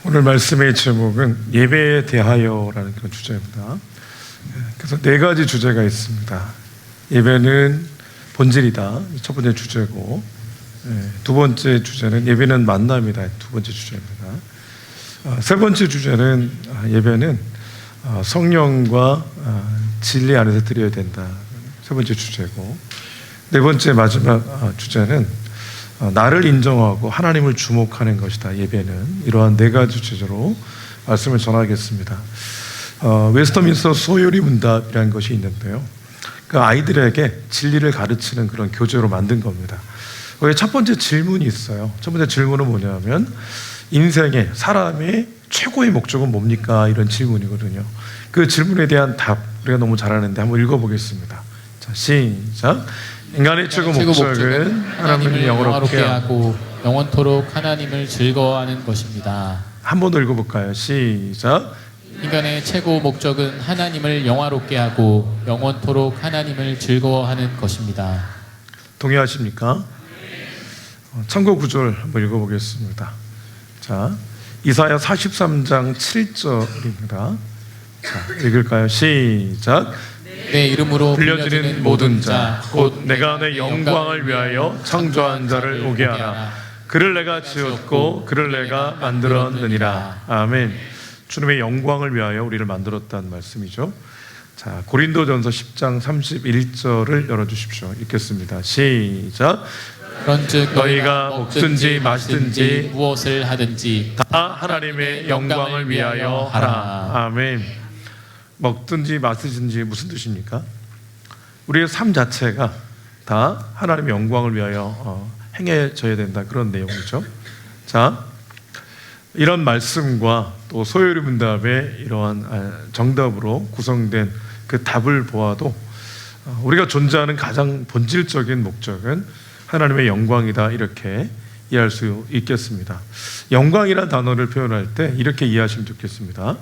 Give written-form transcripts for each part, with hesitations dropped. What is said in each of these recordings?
오늘 말씀의 제목은 예배에 대하여라는 그런 주제입니다. 그래서 네 가지 주제가 있습니다. 예배는 본질이다, 첫 번째 주제고, 두 번째 주제는 예배는 만남이다, 두 번째 주제입니다. 세 번째 주제는 예배는 성령과 진리 안에서 드려야 된다, 세 번째 주제고, 네 번째 마지막 주제는 나를 인정하고 하나님을 주목하는 것이다, 예배는. 이러한 네 가지 주제로 말씀을 전하겠습니다. 웨스터민스터 소요리 문답이라는 것이 있는데요, 그 아이들에게 진리를 가르치는 그런 교재로 만든 겁니다. 거기에 첫 번째 질문이 있어요. 첫 번째 질문은 뭐냐면 인생의 사람의 최고의 목적은 뭡니까? 이런 질문이거든요. 그 질문에 대한 답 우리가 너무 잘하는데 한번 읽어보겠습니다. 자, 시작. 인간의 최고 목적은 하나님을 영화롭게 하고 영원토록 하나님을 즐거워하는 것입니다. 한 번 더 읽어볼까요? 시작. 인간의 최고 목적은 하나님을 영화롭게 하고 영원토록 하나님을 즐거워하는 것입니다. 동의하십니까? 참고 구절 한번 읽어보겠습니다. 자, 이사야 43장 7절입니다. 자, 읽을까요? 시작. 내 이름으로 불려지는 모든 자 곧 내가 내 영광을 위하여 창조한 자를 오게 하라. 그를 내가 지었고 그를 내가 만들었느니라. 아멘. 주님의 영광을 위하여 우리를 만들었다는 말씀이죠. 자, 고린도전서 10장 31절을 열어주십시오. 읽겠습니다. 시작. 그런즉 너희가 먹든지 마시든지 무엇을 하든지 다 하나님의 영광을 위하여 하라. 아멘. 먹든지 마시든지 무슨 뜻입니까? 우리의 삶 자체가 다 하나님의 영광을 위하여 행해져야 된다, 그런 내용이죠. 자, 이런 말씀과 또 소요리 문답의 이러한 정답으로 구성된 그 답을 보아도 우리가 존재하는 가장 본질적인 목적은 하나님의 영광이다, 이렇게 이해할 수 있겠습니다. 영광이라는 단어를 표현할 때 이렇게 이해하시면 좋겠습니다.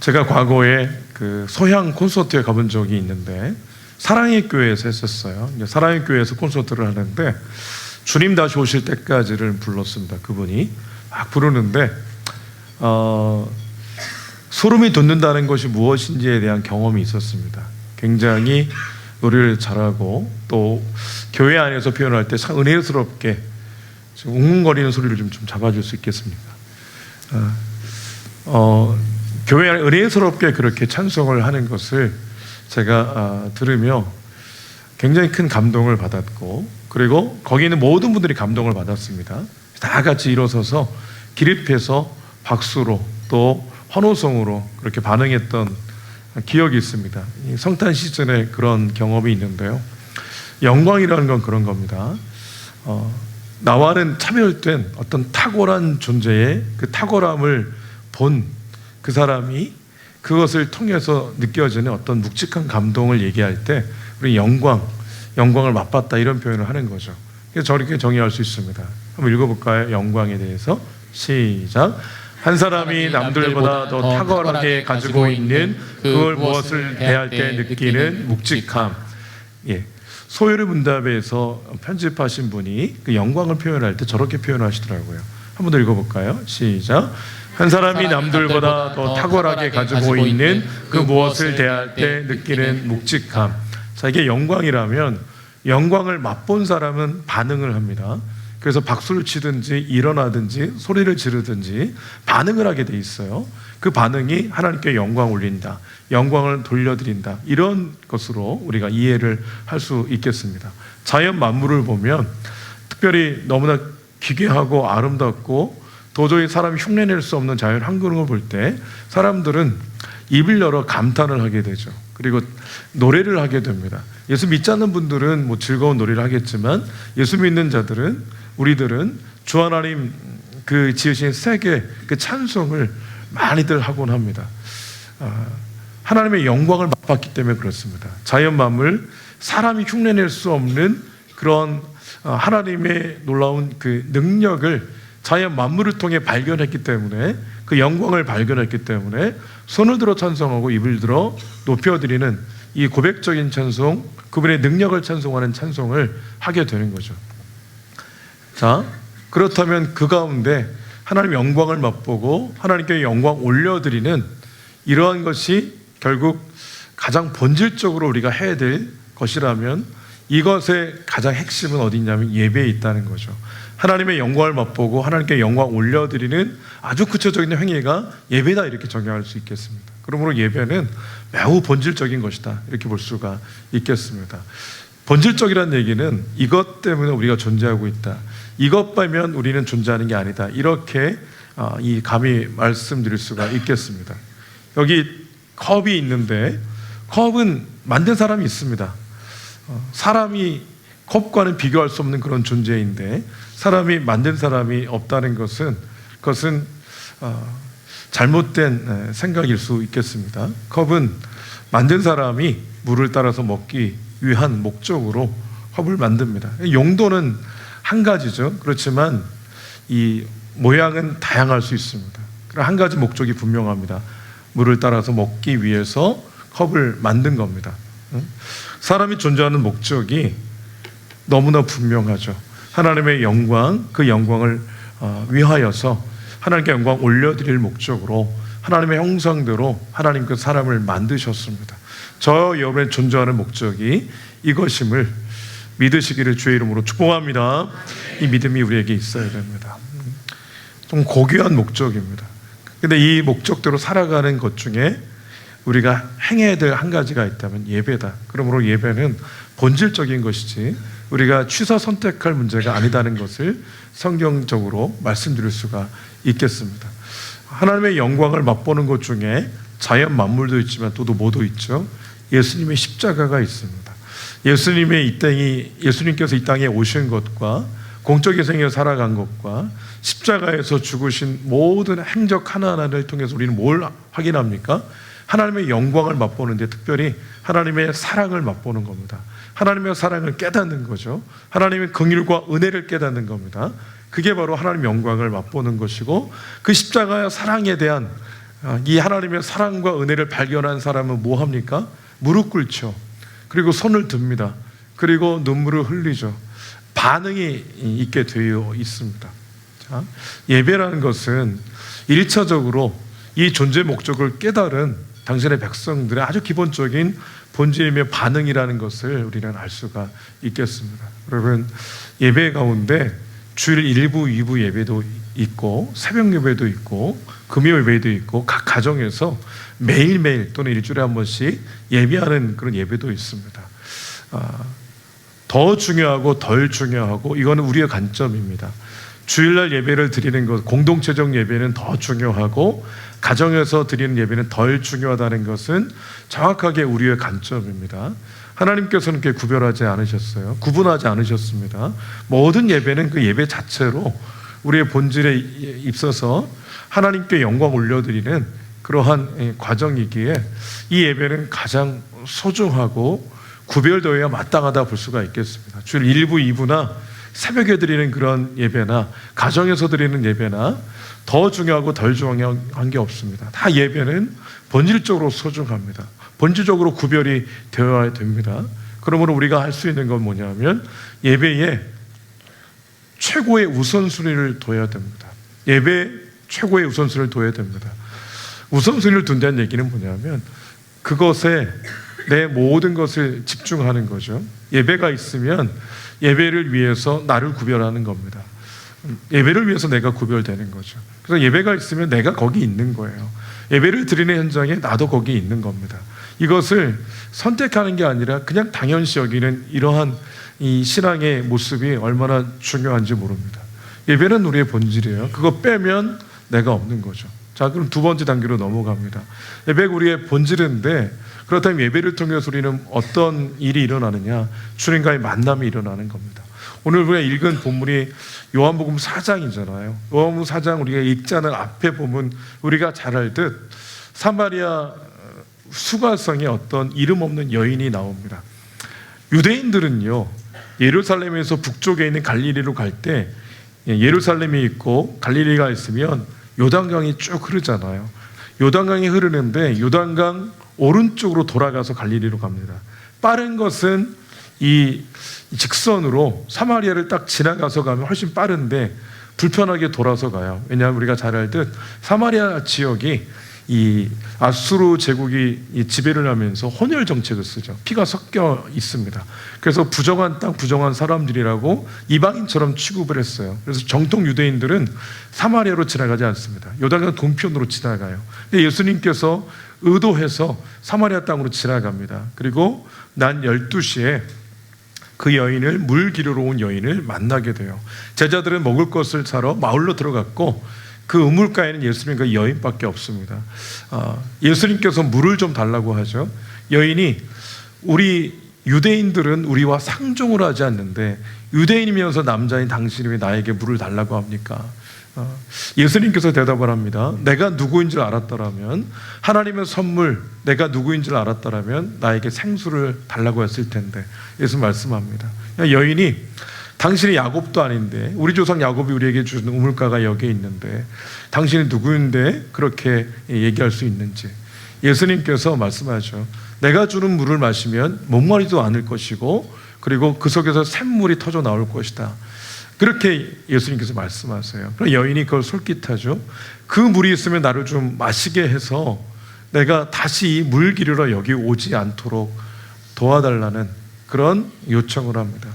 제가 과거에 그 소향 콘서트에 가본 적이 있는데 사랑의 교회에서 했었어요. 사랑의 교회에서 콘서트를 하는데 주님 다시 오실 때까지를 불렀습니다. 그분이 막 부르는데 소름이 돋는다는 것이 무엇인지에 대한 경험이 있었습니다. 굉장히 노래를 잘하고 또 교회 안에서 표현할 때 참 은혜스럽게 웅웅거리는 소리를 좀 잡아줄 수 있겠습니까? 교회 안에 은혜스럽게 그렇게 찬송을 하는 것을 제가 들으며 굉장히 큰 감동을 받았고, 그리고 거기 있는 모든 분들이 감동을 받았습니다. 다 같이 일어서서 기립해서 박수로 또 환호성으로 그렇게 반응했던 기억이 있습니다. 성탄 시즌에 그런 경험이 있는데요, 영광이라는 건 그런 겁니다. 나와는 차별된 어떤 탁월한 존재의 그 탁월함을 본 그 사람이 그것을 통해서 느껴지는 어떤 묵직한 감동을 얘기할 때 우리 영광을 맛봤다, 이런 표현을 하는 거죠. 그래서 저렇게 정의할 수 있습니다. 한번 읽어볼까요? 영광에 대해서 시작. 한 사람이 남들보다 더 탁월하게 가지고 있는 그걸 무엇을 대할 때 느끼는 묵직함. 예, 소요리 문답에서 편집하신 분이 그 영광을 표현할 때 저렇게 표현하시더라고요. 한번 더 읽어볼까요? 시작. 한 사람이 남들보다 더 탁월하게 가지고 있는 그 무엇을 대할 때 느끼는 묵직함. 자, 이게 영광이라면 영광을 맛본 사람은 반응을 합니다. 그래서 박수를 치든지 일어나든지 소리를 지르든지 반응을 하게 돼 있어요. 그 반응이 하나님께 영광 올린다, 영광을 돌려드린다, 이런 것으로 우리가 이해를 할 수 있겠습니다. 자연 만물을 보면 특별히 너무나 기괴하고 아름답고 도저히 사람이 흉내낼 수 없는 자연 환경을 볼 때 사람들은 입을 열어 감탄을 하게 되죠. 그리고 노래를 하게 됩니다. 예수 믿지 않는 분들은 뭐 즐거운 노래를 하겠지만 예수 믿는 자들은, 우리들은 주 하나님 그 지으신 세계 그 찬송을 많이들 하곤 합니다. 하나님의 영광을 맛봤기 때문에 그렇습니다. 자연 만물, 사람이 흉내낼 수 없는 그런 하나님의 놀라운 그 능력을 자연 만물을 통해 발견했기 때문에, 그 영광을 발견했기 때문에 손을 들어 찬송하고 입을 들어 높여드리는 이 고백적인 찬송, 그분의 능력을 찬송하는 찬송을 하게 되는 거죠. 자, 그렇다면 그 가운데 하나님의 영광을 맛보고 하나님께 영광 올려드리는 이러한 것이 결국 가장 본질적으로 우리가 해야 될 것이라면 이것의 가장 핵심은 어디 있냐면 예배에 있다는 거죠. 하나님의 영광을 맛보고 하나님께 영광 올려드리는 아주 구체적인 행위가 예배다, 이렇게 정의할 수 있겠습니다. 그러므로 예배는 매우 본질적인 것이다, 이렇게 볼 수가 있겠습니다. 본질적이라는 얘기는 이것 때문에 우리가 존재하고 있다, 이것 빼면 우리는 존재하는 게 아니다, 이렇게 이 감히 말씀드릴 수가 있겠습니다. 여기 컵이 있는데 컵은 만든 사람이 있습니다. 사람이 컵과는 비교할 수 없는 그런 존재인데 사람이 만든 사람이 없다는 것은 그것은 잘못된 생각일 수 있겠습니다. 컵은 만든 사람이 물을 따라서 먹기 위한 목적으로 컵을 만듭니다. 용도는 한 가지죠. 그렇지만 이 모양은 다양할 수 있습니다. 한 가지 목적이 분명합니다. 물을 따라서 먹기 위해서 컵을 만든 겁니다. 사람이 존재하는 목적이 너무나 분명하죠. 하나님의 영광, 그 영광을 위하여서 하나님께 영광 올려드릴 목적으로 하나님의 형상대로 하나님 그 사람을 만드셨습니다. 저 여러분의 존재하는 목적이 이것임을 믿으시기를 주의 이름으로 축복합니다. 이 믿음이 우리에게 있어야 됩니다. 좀 고귀한 목적입니다. 근데 이 목적대로 살아가는 것 중에 우리가 행해야 될 한 가지가 있다면 예배다. 그러므로 예배는 본질적인 것이지 우리가 취사 선택할 문제가 아니다는 것을 성경적으로 말씀드릴 수가 있겠습니다. 하나님의 영광을 맛보는 것 중에 자연 만물도 있지만 또 뭐도 있죠. 예수님의 십자가가 있습니다. 예수님께서 이 땅에 오신 것과 공적인 생애를 살아간 것과 십자가에서 죽으신 모든 행적 하나하나를 통해서 우리는 뭘 확인합니까? 하나님의 영광을 맛보는데 특별히 하나님의 사랑을 맛보는 겁니다. 하나님의 사랑을 깨닫는 거죠. 하나님의 긍휼과 은혜를 깨닫는 겁니다. 그게 바로 하나님의 영광을 맛보는 것이고, 그 십자가의 사랑에 대한 이 하나님의 사랑과 은혜를 발견한 사람은 뭐 합니까? 무릎 꿇죠. 그리고 손을 듭니다. 그리고 눈물을 흘리죠. 반응이 있게 되어 있습니다. 자, 예배라는 것은 1차적으로 이 존재 목적을 깨달은 당신의 백성들의 아주 기본적인 본질이며 반응이라는 것을 우리는 알 수가 있겠습니다. 여러분, 예배 가운데 주일 1부, 2부 예배도 있고 새벽 예배도 있고 금요 예배도 있고 각 가정에서 매일매일 또는 일주일에 한 번씩 예배하는 그런 예배도 있습니다. 더 중요하고 덜 중요하고 이거는 우리의 관점입니다. 주일날 예배를 드리는 것, 공동체적 예배는 더 중요하고 가정에서 드리는 예배는 덜 중요하다는 것은 정확하게 우리의 관점입니다. 하나님께서는 그렇게 구별하지 않으셨어요. 구분하지 않으셨습니다. 모든 예배는 그 예배 자체로 우리의 본질에 있어서 하나님께 영광 올려드리는 그러한 과정이기에 이 예배는 가장 소중하고 구별되어야 마땅하다 볼 수가 있겠습니다. 주일 1부, 2부나 새벽에 드리는 그런 예배나 가정에서 드리는 예배나 더 중요하고 덜 중요한 게 없습니다. 다 예배는 본질적으로 소중합니다. 본질적으로 구별이 되어야 됩니다. 그러므로 우리가 할 수 있는 건 뭐냐면 예배에 최고의 우선순위를 둬야 됩니다. 예배에 최고의 우선순위를 둬야 됩니다. 우선순위를 둔다는 얘기는 뭐냐면 그것에 내 모든 것을 집중하는 거죠. 예배가 있으면 예배를 위해서 나를 구별하는 겁니다. 예배를 위해서 내가 구별되는 거죠. 그래서 예배가 있으면 내가 거기 있는 거예요. 예배를 드리는 현장에 나도 거기 있는 겁니다. 이것을 선택하는 게 아니라 그냥 당연시 여기는 이러한 이 신앙의 모습이 얼마나 중요한지 모릅니다. 예배는 우리의 본질이에요. 그거 빼면 내가 없는 거죠. 자, 그럼 두 번째 단계로 넘어갑니다. 예배가 우리의 본질인데 그렇다면 예배를 통해서 우리는 어떤 일이 일어나느냐? 주님과의 만남이 일어나는 겁니다. 오늘 우리가 읽은 본문이 요한복음 4장이잖아요. 요한복음 4장 우리가 읽자는 앞에 보면 우리가 잘 알듯 사마리아 수가성의 어떤 이름 없는 여인이 나옵니다. 유대인들은요, 예루살렘에서 북쪽에 있는 갈릴리로 갈 때 예루살렘이 있고 갈릴리가 있으면 요단강이 쭉 흐르잖아요. 요단강이 흐르는데 요단강 오른쪽으로 돌아가서 갈릴리로 갑니다. 빠른 것은 이 직선으로 사마리아를 딱 지나가서 가면 훨씬 빠른데 불편하게 돌아서 가요. 왜냐하면 우리가 잘 알듯 사마리아 지역이 이 아수르 제국이 이 지배를 하면서 혼혈 정책을 쓰죠. 피가 섞여 있습니다. 그래서 부정한 땅, 부정한 사람들이라고 이방인처럼 취급을 했어요. 그래서 정통 유대인들은 사마리아로 지나가지 않습니다. 요단강 동편으로 지나가요. 근데 예수님께서 의도해서 사마리아 땅으로 지나갑니다. 그리고 난 12시에 그 여인을 물 기르러 온 여인을 만나게 돼요. 제자들은 먹을 것을 사러 마을로 들어갔고 그 우물가에는 예수님과 이 여인밖에 없습니다. 예수님께서 물을 좀 달라고 하죠. 여인이 우리 유대인들은 우리와 상종을 하지 않는데 유대인이면서 남자인 당신이 왜 나에게 물을 달라고 합니까? 예수님께서 대답을 합니다. 내가 누구인 줄 알았더라면, 하나님의 선물 내가 누구인 줄 알았더라면 나에게 생수를 달라고 했을 텐데. 예수 말씀합니다. 여인이 당신이 야곱도 아닌데, 우리 조상 야곱이 우리에게 준 우물가가 여기에 있는데 당신이 누구인데 그렇게 얘기할 수 있는지. 예수님께서 말씀하죠. 내가 주는 물을 마시면 목마르지도 않을 것이고 그리고 그 속에서 샘물이 터져 나올 것이다. 그렇게 예수님께서 말씀하세요. 그럼 여인이 그걸 솔깃하죠. 그 물이 있으면 나를 좀 마시게 해서 내가 다시 물 기르러 여기 오지 않도록 도와달라는 그런 요청을 합니다.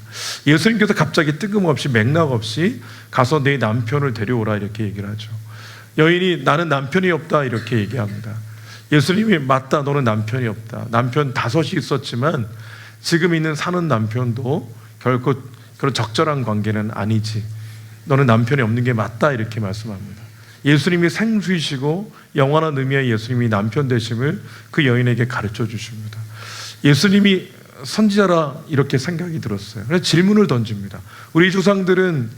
예수님께서 갑자기 뜬금없이 맥락 없이 가서 내 남편을 데려오라 이렇게 얘기를 하죠. 여인이 나는 남편이 없다 이렇게 얘기합니다. 예수님이 맞다, 너는 남편이 없다. 남편 5이 있었지만 지금 있는 사는 남편도 결코 그런 적절한 관계는 아니지. 너는 남편이 없는 게 맞다 이렇게 말씀합니다. 예수님이 생수이시고 영원한 의미의 예수님이 남편 되심을 그 여인에게 가르쳐 주십니다. 예수님이 선지자라 이렇게 생각이 들었어요. 그래서 질문을 던집니다. 우리 조상들은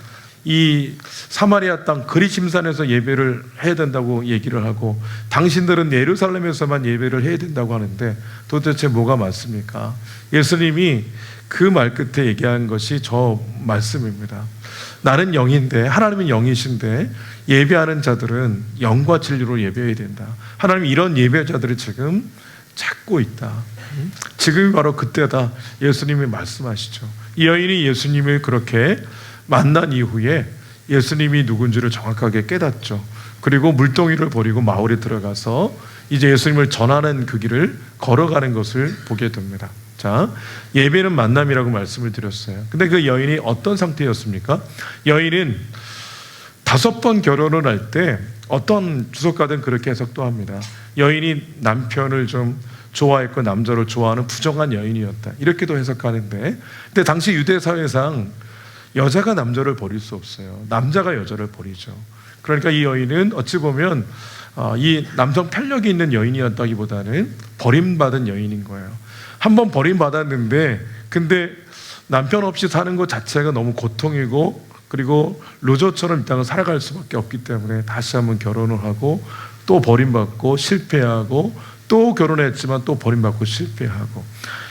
이 사마리아 땅 그리심산에서 예배를 해야 된다고 얘기를 하고 당신들은 예루살렘에서만 예배를 해야 된다고 하는데 도대체 뭐가 맞습니까? 예수님이 그 말 끝에 얘기한 것이 저 말씀입니다. 나는 영인데 하나님은 영이신데 예배하는 자들은 영과 진리로 예배해야 된다. 하나님이 이런 예배자들을 지금 찾고 있다. 지금이 바로 그때다. 예수님이 말씀하시죠. 이 여인이 예수님을 그렇게 만난 이후에 예수님이 누군지를 정확하게 깨닫죠. 그리고 물동이를 버리고 마을에 들어가서 이제 예수님을 전하는 그 길을 걸어가는 것을 보게 됩니다. 자, 예배는 만남이라고 말씀을 드렸어요. 근데 그 여인이 어떤 상태였습니까? 여인은 5번 결혼을 할 때 어떤 주석가들은 그렇게 해석도 합니다. 여인이 남편을 좀 좋아했고 남자를 좋아하는 부정한 여인이었다. 이렇게도 해석하는데, 근데 당시 유대 사회상 여자가 남자를 버릴 수 없어요. 남자가 여자를 버리죠. 그러니까 이 여인은 어찌 보면 이 남성 편력이 있는 여인이었다기보다는 버림받은 여인인 거예요. 한번 버림받았는데 근데 남편 없이 사는 것 자체가 너무 고통이고 그리고 루저처럼 이 땅을 살아갈 수밖에 없기 때문에 다시 한번 결혼을 하고 또 버림받고 실패하고 또 결혼했지만 또 버림받고 실패하고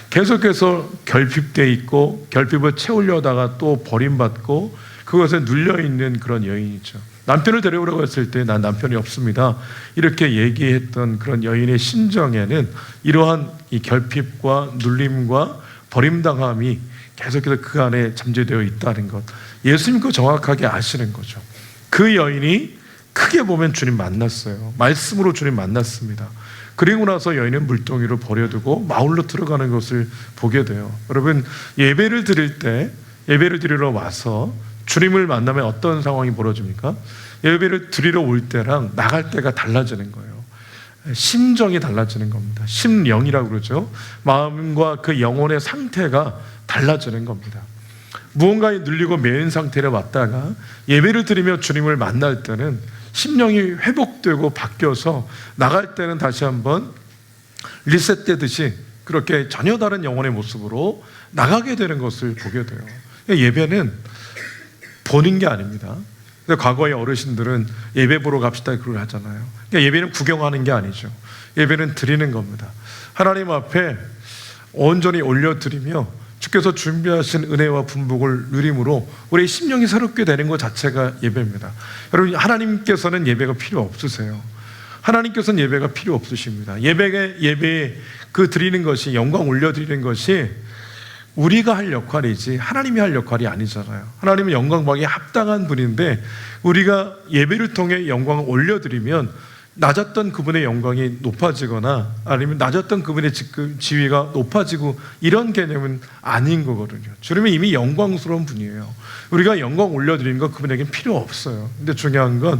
계속해서 결핍돼 있고 결핍을 채우려다가 또 버림받고 그것에 눌려있는 그런 여인이죠. 남편을 데려오라고 했을 때 난 남편이 없습니다 이렇게 얘기했던 그런 여인의 심정에는 이러한 이 결핍과 눌림과 버림당함이 계속해서 그 안에 잠재되어 있다는 것, 예수님 그 정확하게 아시는 거죠. 그 여인이 크게 보면 주님 만났어요. 말씀으로 주님 만났습니다. 그리고 나서 여인은 물동이를 버려두고 마을로 들어가는 것을 보게 돼요. 여러분, 예배를 드릴 때, 예배를 드리러 와서 주님을 만나면 어떤 상황이 벌어집니까? 예배를 드리러 올 때랑 나갈 때가 달라지는 거예요. 심정이 달라지는 겁니다. 심령이라고 그러죠. 마음과 그 영혼의 상태가 달라지는 겁니다. 무언가에 눌리고 매인 상태로 왔다가 예배를 드리며 주님을 만날 때는 심령이 회복되고 바뀌어서 나갈 때는 다시 한번 리셋되듯이 그렇게 전혀 다른 영혼의 모습으로 나가게 되는 것을 보게 돼요. 예배는 보는 게 아닙니다. 과거의 어르신들은 예배 보러 갑시다 그걸 하잖아요. 그러니까 예배는 구경하는 게 아니죠. 예배는 드리는 겁니다. 하나님 앞에 온전히 올려드리며 주께서 준비하신 은혜와 분복을 누림으로 우리의 심령이 새롭게 되는 것 자체가 예배입니다. 여러분, 하나님께서는 예배가 필요 없으세요. 하나님께서는 예배가 필요 없으십니다. 예배 그 드리는 것이, 영광 올려드리는 것이 우리가 할 역할이지 하나님이 할 역할이 아니잖아요. 하나님은 영광 받기에 합당한 분인데 우리가 예배를 통해 영광을 올려드리면 낮았던 그분의 영광이 높아지거나 아니면 낮았던 그분의 지위가 높아지고 이런 개념은 아닌 거거든요. 주님은 이미 영광스러운 분이에요. 우리가 영광 올려드리는 건 그분에겐 필요 없어요. 근데 중요한 건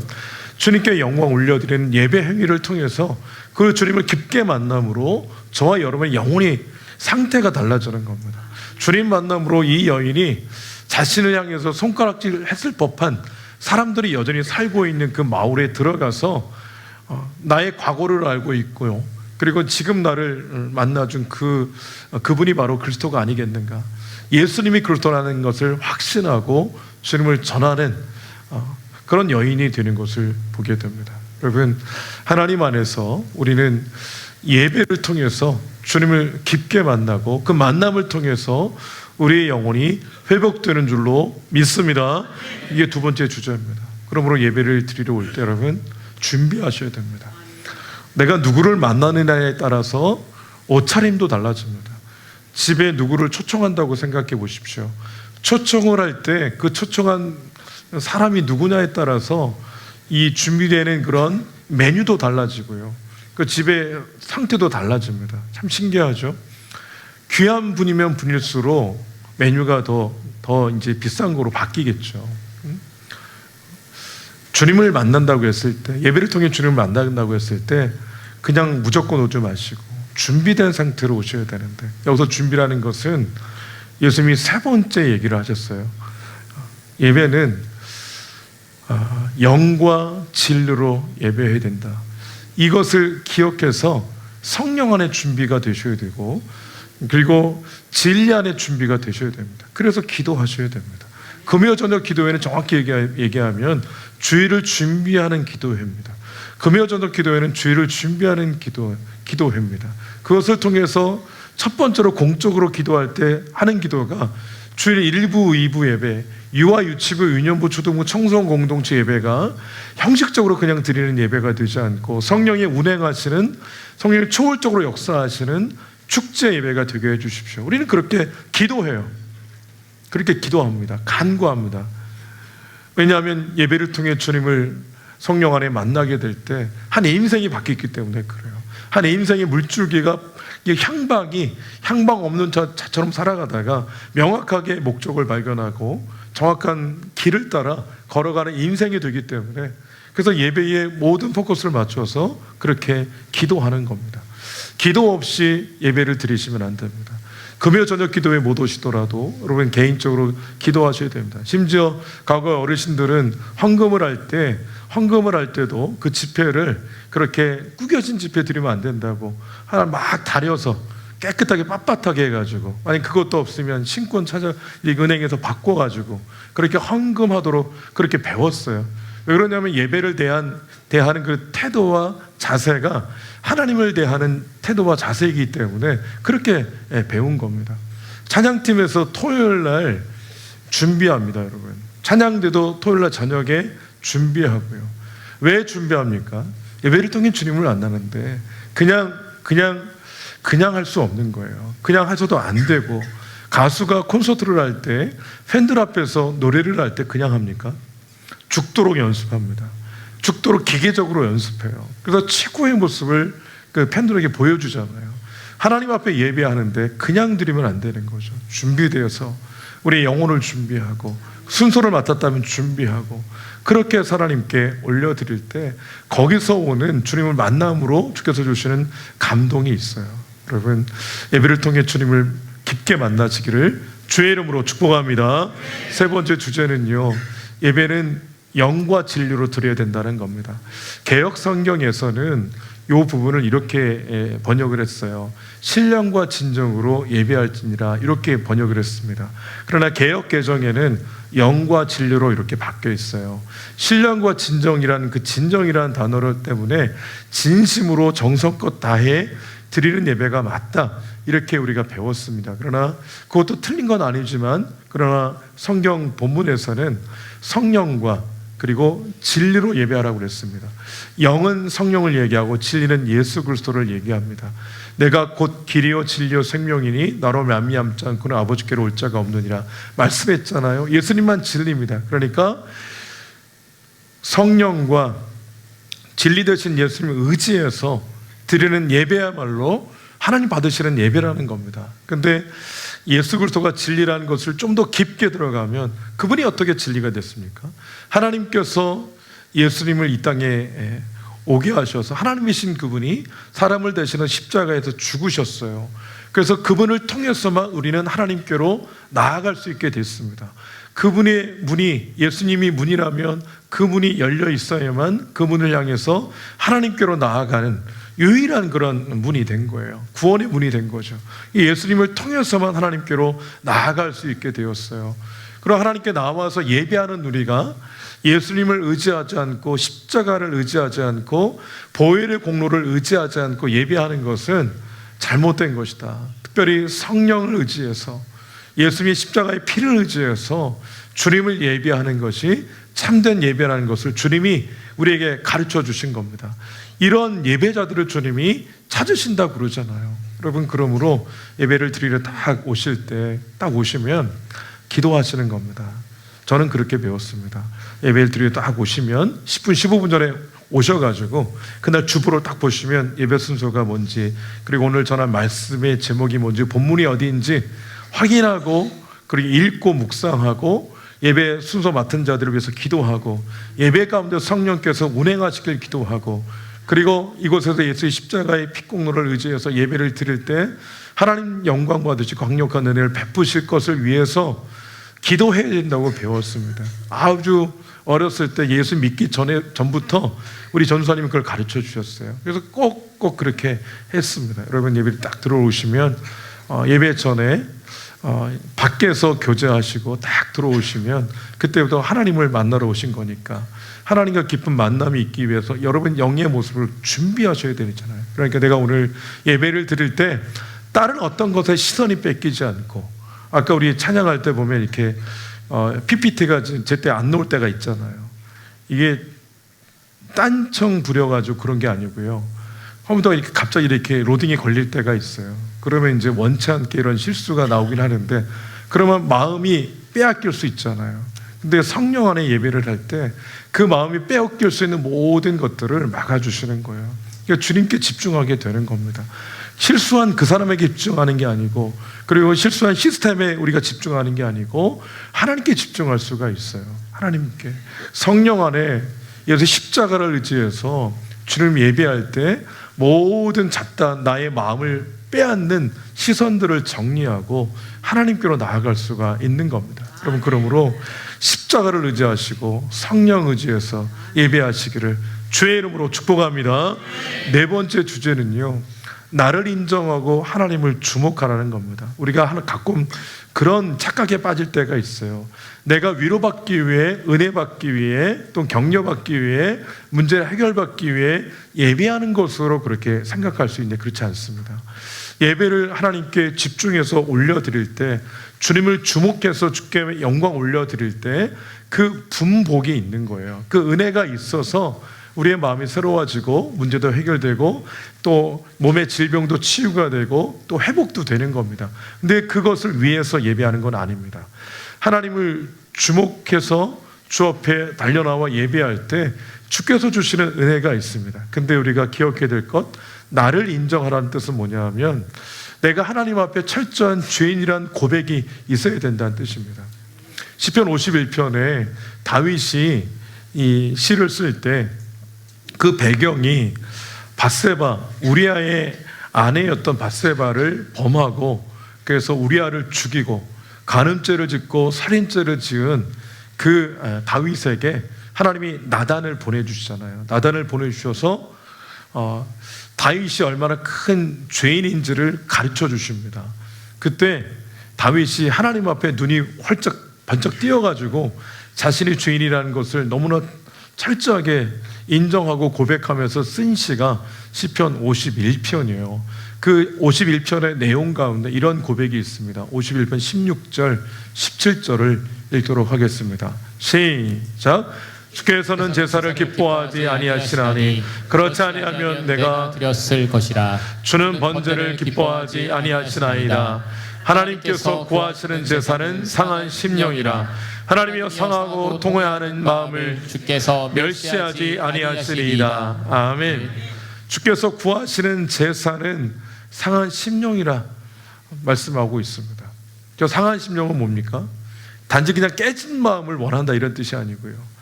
주님께 영광 올려드리는 예배 행위를 통해서 그 주님을 깊게 만남으로 저와 여러분의 영혼이 상태가 달라지는 겁니다. 주님 만남으로 이 여인이 자신을 향해서 손가락질 했을 법한 사람들이 여전히 살고 있는 그 마을에 들어가서 나의 과거를 알고 있고요. 그리고 지금 나를 만나준 그분이 바로 그리스도가 아니겠는가. 예수님이 그리스도라는 것을 확신하고 주님을 전하는 그런 여인이 되는 것을 보게 됩니다. 여러분, 하나님 안에서 우리는 예배를 통해서 주님을 깊게 만나고 그 만남을 통해서 우리의 영혼이 회복되는 줄로 믿습니다. 이게 두 번째 주제입니다. 그러므로 예배를 드리러 올 때 여러분 준비하셔야 됩니다. 내가 누구를 만나느냐에 따라서 옷차림도 달라집니다. 집에 누구를 초청한다고 생각해 보십시오. 초청을 할 때 그 초청한 사람이 누구냐에 따라서 이 준비되는 그런 메뉴도 달라지고요. 그 집의 상태도 달라집니다. 참 신기하죠? 귀한 분이면 분일수록 메뉴가 더 이제 비싼 거로 바뀌겠죠. 주님을 만난다고 했을 때, 예배를 통해 주님을 만난다고 했을 때 그냥 무조건 오지 마시고 준비된 상태로 오셔야 되는데, 여기서 준비라는 것은 예수님이 세 번째 얘기를 하셨어요. 예배는 영과 진리로 예배해야 된다. 이것을 기억해서 성령 안에 준비가 되셔야 되고, 그리고 진리 안에 준비가 되셔야 됩니다. 그래서 기도하셔야 됩니다. 금요 저녁 기도회는 정확히 얘기하면 주일을 준비하는 기도회입니다. 금요 저녁 기도회는 주일을 준비하는 기도회입니다. 그것을 통해서 첫 번째로 공적으로 기도할 때 하는 기도가 주일 1부, 2부 예배, 유아, 유치부, 유년부, 초등부, 청소년 공동체 예배가 형식적으로 그냥 드리는 예배가 되지 않고 성령이 운행하시는, 성령이 초월적으로 역사하시는 축제 예배가 되게 해주십시오. 우리는 그렇게 기도해요. 그렇게 기도합니다. 간구합니다. 왜냐하면 예배를 통해 주님을 성령 안에 만나게 될 때 한 인생이 바뀌기 때문에 그래요. 한 인생의 물줄기가 향방 없는 자처럼 살아가다가 명확하게 목적을 발견하고 정확한 길을 따라 걸어가는 인생이 되기 때문에, 그래서 예배에 모든 포커스를 맞춰서 그렇게 기도하는 겁니다. 기도 없이 예배를 드리시면 안 됩니다. 금요 저녁 기도에 못 오시더라도 여러분 개인적으로 기도하셔야 됩니다. 심지어 과거 어르신들은 헌금을 할 때도 그 지폐를 그렇게 구겨진 지폐 드리면 안 된다고 하나 막 다려서 깨끗하게 빳빳하게 해가지고, 아니 그것도 없으면 신권 찾아 은행에서 바꿔가지고 그렇게 헌금하도록 그렇게 배웠어요. 왜 그러냐면 예배를 대하는 그 태도와 자세가 하나님을 대하는 태도와 자세이기 때문에 그렇게 배운 겁니다. 찬양팀에서 토요일 날 준비합니다, 여러분. 찬양대도 토요일 날 저녁에 준비하고요. 왜 준비합니까? 예배를 통해 주님을 만나는데 그냥 할 수 없는 거예요. 그냥 하셔도 안 되고, 가수가 콘서트를 할 때 팬들 앞에서 노래를 할 때 그냥 합니까? 죽도록 연습합니다. 죽도록 기계적으로 연습해요. 그래서 최고의 모습을 그 팬들에게 보여주잖아요. 하나님 앞에 예배하는데 그냥 드리면 안 되는 거죠. 준비되어서 우리의 영혼을 준비하고 순서를 맡았다면 준비하고 그렇게 해서 하나님께 올려드릴 때 거기서 오는 주님을 만남으로 주께서 주시는 감동이 있어요. 여러분, 예배를 통해 주님을 깊게 만나시기를 주의 이름으로 축복합니다. 세 번째 주제는요, 예배는 영과 진리로 드려야 된다는 겁니다. 개역 성경에서는 이 부분을 이렇게 번역을 했어요. 신령과 진정으로 예배할지니라, 이렇게 번역을 했습니다. 그러나 개역 개정에는 영과 진리로 이렇게 바뀌어 있어요. 신령과 진정이라는 그 진정이라는 단어 때문에 진심으로 정성껏 다해 드리는 예배가 맞다, 이렇게 우리가 배웠습니다. 그러나 그것도 틀린 건 아니지만, 그러나 성경 본문에서는 성령과 그리고 진리로 예배하라고 그랬습니다. 영은 성령을 얘기하고 진리는 예수 그리스도를 얘기합니다. 내가 곧 길이요 진리요 생명이니 나로 말미암지 않고는 아버지께로 올 자가 없느니라 말씀했잖아요. 예수님만 진리입니다. 그러니까 성령과 진리 되신 예수님을 의지해서 드리는 예배야말로 하나님 받으시는 예배라는 겁니다. 근데 예수 그리스도가 진리라는 것을 좀 더 깊게 들어가면 그분이 어떻게 진리가 됐습니까? 하나님께서 예수님을 이 땅에 오게 하셔서 하나님이신 그분이 사람을 대신해 십자가에서 죽으셨어요. 그래서 그분을 통해서만 우리는 하나님께로 나아갈 수 있게 됐습니다. 그분의 문이, 예수님이 문이라면 그 문이 열려 있어야만 그 문을 향해서 하나님께로 나아가는 유일한 그런 문이 된 거예요. 구원의 문이 된 거죠. 이 예수님을 통해서만 하나님께로 나아갈 수 있게 되었어요. 그럼 하나님께 나와서 예배하는 우리가 예수님을 의지하지 않고 십자가를 의지하지 않고 보혈의 공로를 의지하지 않고 예배하는 것은 잘못된 것이다. 특별히 성령을 의지해서 예수님의 십자가의 피를 의지해서 주님을 예배하는 것이 참된 예배라는 것을 주님이 우리에게 가르쳐 주신 겁니다. 이런 예배자들을 주님이 찾으신다고 그러잖아요. 여러분, 그러므로 예배를 드리러 딱 오실 때 딱 오시면 기도하시는 겁니다. 저는 그렇게 배웠습니다. 예배를 드리러 딱 오시면 10분 15분 전에 오셔가지고 그날 주보를 딱 보시면 예배 순서가 뭔지, 그리고 오늘 전한 말씀의 제목이 뭔지, 본문이 어디인지 확인하고, 그리고 읽고 묵상하고 예배 순서 맡은 자들을 위해서 기도하고 예배 가운데 성령께서 운행하시길 기도하고, 그리고 이곳에서 예수의 십자가의 피공로를 의지해서 예배를 드릴 때 하나님 영광 받으시고 강력한 은혜를 베푸실 것을 위해서 기도해야 된다고 배웠습니다. 아주 어렸을 때 예수 믿기 전부터 우리 전도사님이 그걸 가르쳐 주셨어요. 그래서 꼭 그렇게 했습니다. 여러분, 예배를 딱 들어오시면 예배 전에 밖에서 교제하시고 딱 들어오시면 그때부터 하나님을 만나러 오신 거니까 하나님과 깊은 만남이 있기 위해서 여러분 영의 모습을 준비하셔야 되잖아요. 그러니까 내가 오늘 예배를 드릴 때 다른 어떤 것에 시선이 뺏기지 않고, 아까 우리 찬양할 때 보면 이렇게 PPT가 제때 안 나올 때가 있잖아요. 이게 딴청 부려가지고 그런 게 아니고요. 컴퓨터가 이렇게 갑자기 이렇게 로딩이 걸릴 때가 있어요. 그러면 이제 원치 않게 이런 실수가 나오긴 하는데, 그러면 마음이 빼앗길 수 있잖아요. 근데 성령 안에 예배를 할 때 그 마음이 빼앗길 수 있는 모든 것들을 막아주시는 거예요. 그러니까 주님께 집중하게 되는 겁니다. 실수한 그 사람에게 집중하는 게 아니고, 그리고 실수한 시스템에 우리가 집중하는 게 아니고 하나님께 집중할 수가 있어요. 하나님께. 성령 안에 예수 십자가를 의지해서 주님 예배할 때 모든 잡다한 나의 마음을 빼앗는 시선들을 정리하고 하나님께로 나아갈 수가 있는 겁니다. 여러분, 그러므로 십자가를 의지하시고 성령 의지해서 예배하시기를 주의 이름으로 축복합니다. 네 번째 주제는요, 나를 인정하고 하나님을 주목하라는 겁니다. 우리가 가끔 그런 착각에 빠질 때가 있어요. 내가 위로받기 위해, 은혜받기 위해, 또 격려받기 위해, 문제를 해결받기 위해 예배하는 것으로 그렇게 생각할 수 있는데 그렇지 않습니다. 예배를 하나님께 집중해서 올려드릴 때, 주님을 주목해서 주께 영광 올려드릴 때 그 분복이 있는 거예요. 그 은혜가 있어서 우리의 마음이 새로워지고 문제도 해결되고 또 몸의 질병도 치유가 되고 또 회복도 되는 겁니다. 근데 그것을 위해서 예배하는 건 아닙니다. 하나님을 주목해서 주 앞에 달려나와 예배할 때 주께서 주시는 은혜가 있습니다. 근데 우리가 기억해야 될 것, 나를 인정하라는 뜻은 뭐냐 하면 내가 하나님 앞에 철저한 죄인이란 고백이 있어야 된다는 뜻입니다. 시편 51편에 다윗이 이 시를 쓸 때 그 배경이 밧세바, 우리아의 아내였던 밧세바를 범하고, 그래서 우리아를 죽이고 간음죄를 짓고 살인죄를 지은 그 다윗에게 하나님이 나단을 보내주시잖아요. 나단을 보내주셔서 다윗이 얼마나 큰 죄인인지를 가르쳐 주십니다. 그때 다윗이 하나님 앞에 눈이 활짝 번쩍 띄어가지고 자신이 죄인이라는 것을 너무나 철저하게 인정하고 고백하면서 쓴 시가 시편 51편이에요. 그 51편의 내용 가운데 이런 고백이 있습니다. 51편 16절, 17절을 읽도록 하겠습니다. 시작. 주께서는 제사를 기뻐하지 아니하시나니 그렇지 아니하면 내가 드렸을 것이라. 주는 번제를 기뻐하지 아니하시나이다. 하나님께서 구하시는 제사는 상한 심령이라. 하나님이여 상하고 통회하는 마음을 주께서 멸시하지 아니하시리이다. 아멘. 주께서 구하시는 제사는 상한 심령이라 말씀하고 있습니다. 저 상한 심령은 뭡니까? 단지 그냥 깨진 마음을 원한다 이런 뜻이 아니고요.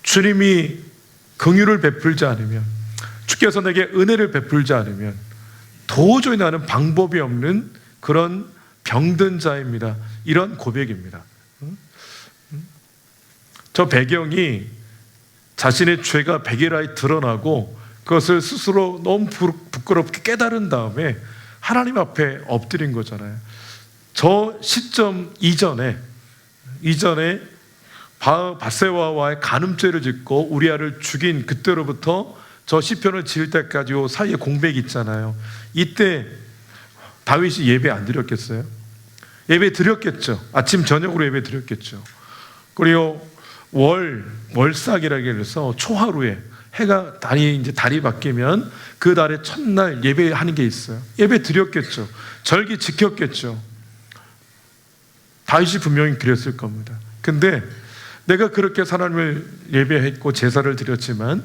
주님이 긍휼을 베풀지 않으면, 주께서 내게 은혜를 베풀지 않으면 도저히 나는 방법이 없는 그런 병든 자입니다. 이런 고백입니다. 저 배경이 자신의 죄가 백일하에 드러나고 그것을 스스로 너무 부끄럽게 깨달은 다음에 하나님 앞에 엎드린 거잖아요. 저 시점 이전에 바세바와의 간음죄를 짓고 우리아를 죽인 그때로부터 저 시편을 지을 때까지 요 사이에 공백이 있잖아요. 이때 다윗이 예배 안 드렸겠어요? 예배 드렸겠죠. 아침 저녁으로 예배 드렸겠죠. 그리고 월삭이라고 해서 초하루에 해가 달이 바뀌면 그 달의 첫날 예배하는 게 있어요. 예배 드렸겠죠. 절기 지켰겠죠. 다윗이 분명히 그랬을 겁니다. 근데 내가 그렇게 하나님을 예배했고 제사를 드렸지만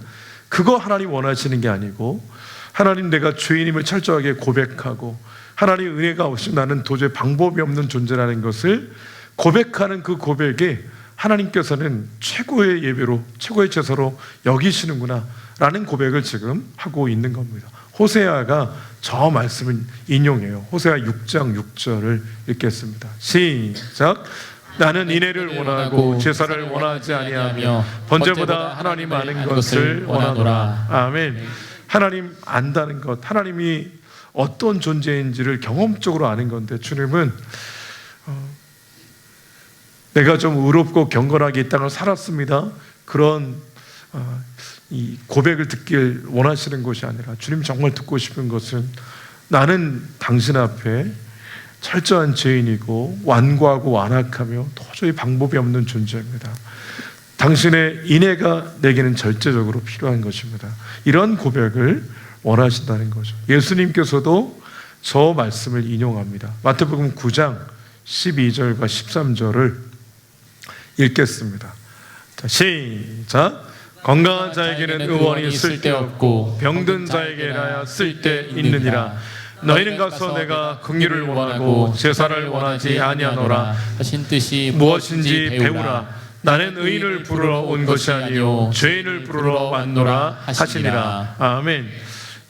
그거 하나님 원하시는 게 아니고, 하나님 내가 죄인임을 철저하게 고백하고 하나님 은혜가 없이 나는 도저히 방법이 없는 존재라는 것을 고백하는 그 고백에 하나님께서는 최고의 예배로, 최고의 제사로 여기시는구나 라는 고백을 지금 하고 있는 겁니다. 호세아가 저 말씀을 인용해요. 호세아 6장 6절을 읽겠습니다. 시작. 나는 인애를 원하고 제사를 원하지 아니하며 번제보다 하나님 아는 것을 원하노라. 아멘. 하나님 안다는 것, 하나님이 어떤 존재인지를 경험적으로 아는 건데, 주님은 내가 좀 의롭고 경건하게 이 땅을 살았습니다, 그런 이 고백을 듣길 원하시는 것이 아니라, 주님 정말 듣고 싶은 것은 나는 당신 앞에 철저한 죄인이고 완고하고 완악하며 도저히 방법이 없는 존재입니다. 당신의 인애가 내게는 절대적으로 필요한 것입니다. 이런 고백을 원하신다는 거죠. 예수님께서도 저 말씀을 인용합니다. 마태복음 9장 12절과 13절을 읽겠습니다. 자, 시작. 건강한 자에게는 의원이 쓸데없고 병든 자에게나야 쓸데있느니라. 너희는 가서 내가 긍휼을 원하고 제사를 원하지 아니하노라 하신 뜻이 무엇인지 배우라. 나는 의인을 부르러 온 것이 아니요 죄인을 부르러 왔노라 하시니라. 아멘.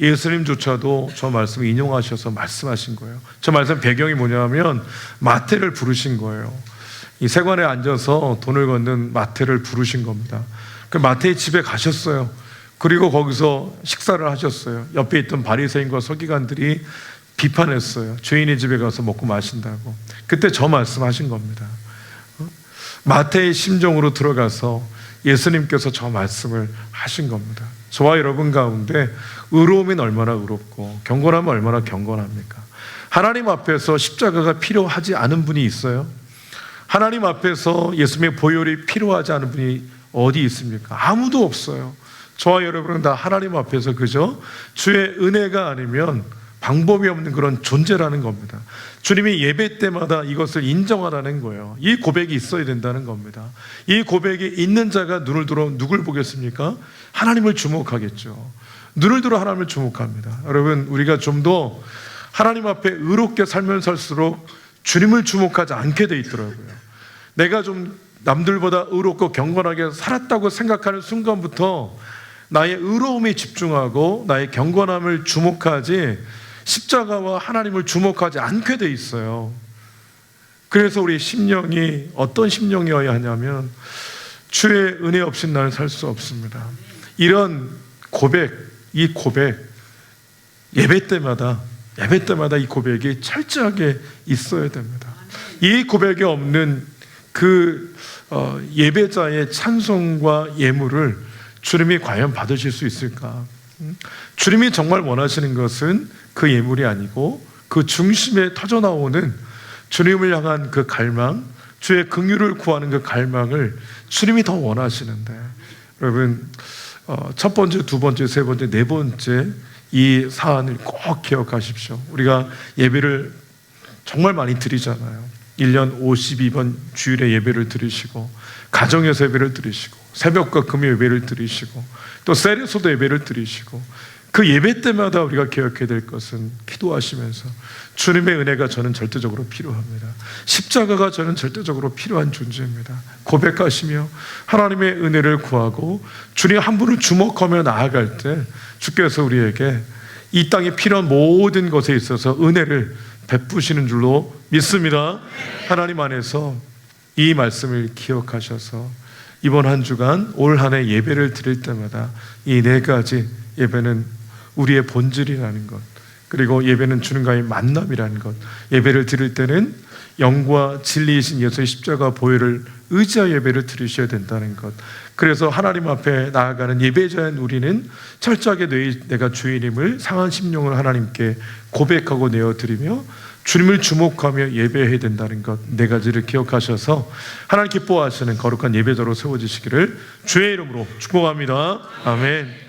예수님조차도 저 말씀을 인용하셔서 말씀하신 거예요. 저 말씀 배경이 뭐냐면 마태를 부르신 거예요. 이 세관에 앉아서 돈을 걷는 마태를 부르신 겁니다. 그 마태의 집에 가셨어요. 그리고 거기서 식사를 하셨어요. 옆에 있던 바리새인과 서기관들이 비판했어요. 죄인의 집에 가서 먹고 마신다고. 그때 저 말씀하신 겁니다. 마태의 심정으로 들어가서 예수님께서 저 말씀을 하신 겁니다. 저와 여러분 가운데 의로움은 얼마나 의롭고 경건하면 얼마나 경건합니까? 하나님 앞에서 십자가가 필요하지 않은 분이 있어요? 하나님 앞에서 예수님의 보혈이 필요하지 않은 분이 어디 있습니까? 아무도 없어요. 저와 여러분은 다 하나님 앞에서 그저 주의 은혜가 아니면 방법이 없는 그런 존재라는 겁니다. 주님이 예배 때마다 이것을 인정하라는 거예요. 이 고백이 있어야 된다는 겁니다. 이 고백이 있는 자가 눈을 들어 누굴 보겠습니까? 하나님을 주목하겠죠. 눈을 들어 하나님을 주목합니다. 여러분, 우리가 좀 더 하나님 앞에 의롭게 살면 살수록 주님을 주목하지 않게 돼 있더라고요. 내가 좀 남들보다 의롭고 경건하게 살았다고 생각하는 순간부터 나의 의로움에 집중하고 나의 경건함을 주목하지 십자가와 하나님을 주목하지 않게 돼 있어요. 그래서 우리 심령이 어떤 심령이어야 하냐면 주의 은혜 없이 나는 살 수 없습니다. 이런 고백, 이 고백 예배 때마다 이 고백이 철저하게 있어야 됩니다. 이 고백이 없는 그 예배자의 찬송과 예물을 주님이 과연 받으실 수 있을까? 주님이 정말 원하시는 것은 그 예물이 아니고 그 중심에 터져나오는 주님을 향한 그 갈망, 주의 긍휼을 구하는 그 갈망을 주님이 더 원하시는데, 여러분 첫 번째, 두 번째, 세 번째, 네 번째 이 사안을 꼭 기억하십시오. 우리가 예배를 정말 많이 드리잖아요. 1년 52번 주일에 예배를 드리시고, 가정에서 예배를 드리시고, 새벽과 금요 예배를 드리시고, 또 셀에서도 예배를 드리시고, 그 예배 때마다 우리가 기억해야 될 것은 기도하시면서 주님의 은혜가 저는 절대적으로 필요합니다. 십자가가 저는 절대적으로 필요한 존재입니다. 고백하시며 하나님의 은혜를 구하고 주님 한 분을 주목하며 나아갈 때 주께서 우리에게 이 땅에 필요한 모든 것에 있어서 은혜를 베푸시는 줄로 믿습니다. 하나님 안에서 이 말씀을 기억하셔서 이번 한 주간 올 한 해 예배를 드릴 때마다 이 네 가지 예배는 우리의 본질이라는 것, 그리고 예배는 주님과의 만남이라는 것, 예배를 드릴 때는 영과 진리이신 예수의 십자가 보혈을 의지하여 예배를 드리셔야 된다는 것, 그래서 하나님 앞에 나아가는 예배자인 우리는 철저하게 내가 주인임을 상한 심령을 하나님께 고백하고 내어드리며 주님을 주목하며 예배해야 된다는 것, 네 가지를 기억하셔서 하나님 기뻐하시는 거룩한 예배자로 세워지시기를 주의 이름으로 축복합니다. 아멘.